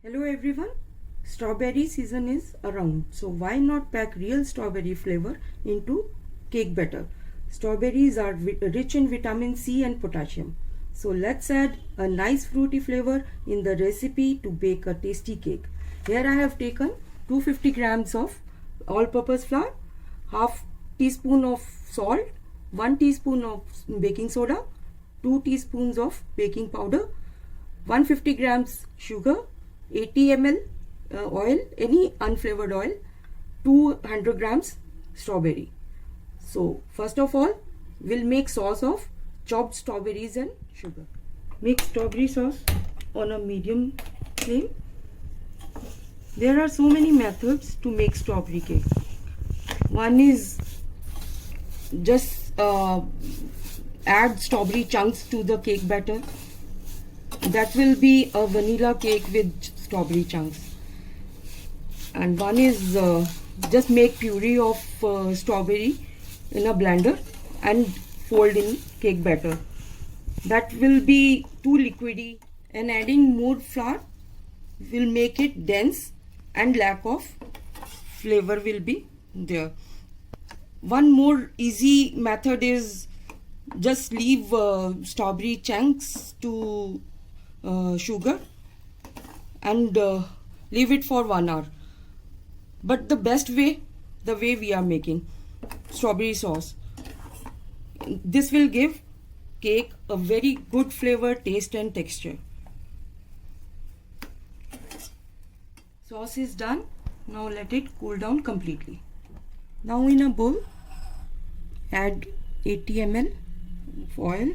Hello everyone, strawberry season is around, so why not pack real strawberry flavor into cake batter? Strawberries are rich in vitamin C and potassium, so let's add a nice fruity flavor in the recipe to bake a tasty cake. Here I have taken 250 grams of all-purpose flour, half teaspoon of salt, 1 teaspoon of baking soda, 2 teaspoons of baking powder, 150 grams sugar, 80 ml oil, any unflavored oil, 200 grams strawberry. So first of all, we'll make sauce of chopped strawberries and sugar. Make strawberry sauce on a medium flame. There are so many methods to make strawberry cake. One is just add strawberry chunks to the cake batter. That will be a vanilla cake with strawberry chunks. And one is just make puree of strawberry in a blender and fold in cake batter. That will be too liquidy, and adding more flour will make it dense and lack of flavor will be there. One more easy method is just leave strawberry chunks to sugar and leave it for 1 hour. But the best way, the way we are making strawberry sauce, this will give cake a very good flavor, taste and texture. Sauce is done. Now let it cool down completely. Now in a bowl, add 80 ml of oil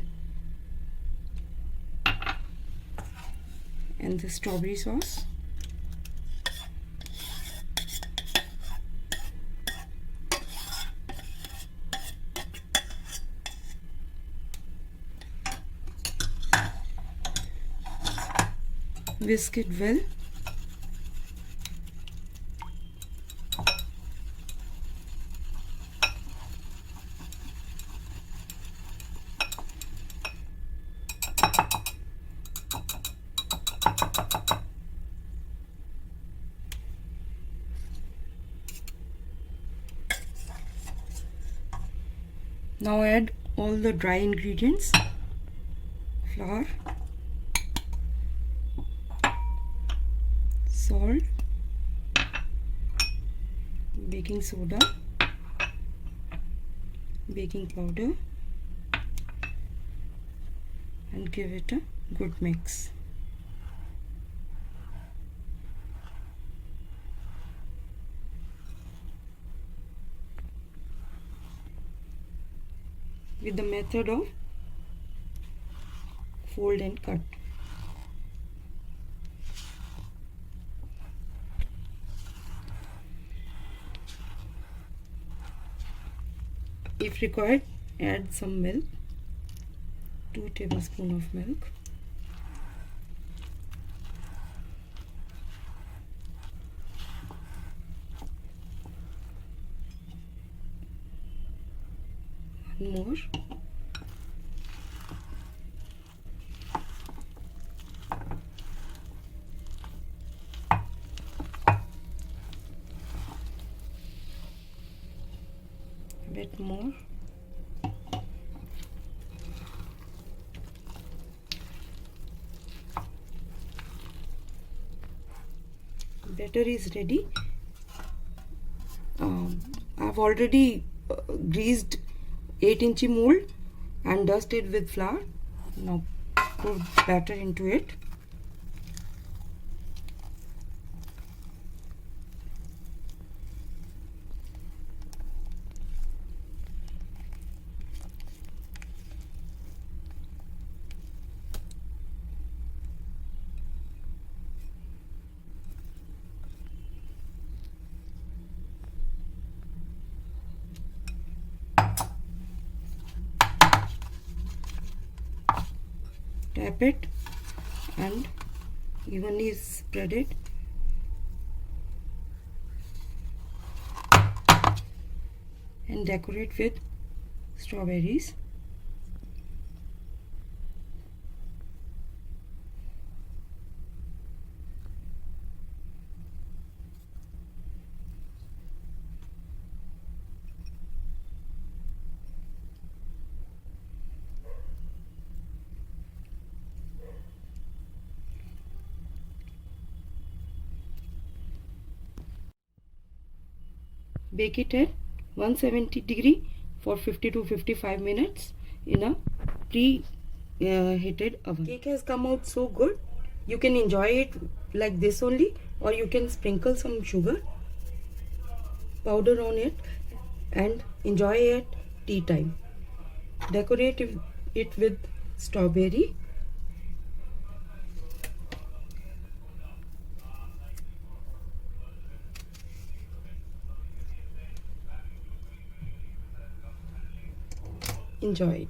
and the strawberry sauce. Whisk it well. Now add all the dry ingredients: flour, salt, baking soda, baking powder, and give it a good mix. With the method of fold and cut. If required, add some milk, 2 tablespoons of milk. One more. A bit more. Batter is ready. I've already greased 8-inch mold and dust it with flour. Now pour batter into it. Tap it and evenly spread it. And decorate with strawberries. Bake it at 170 degree for 50 to 55 minutes in a pre-heated oven. Cake has come out so good. You can enjoy it like this only, or you can sprinkle some sugar powder on it and enjoy at tea time. Decorate it with strawberry. Enjoy it.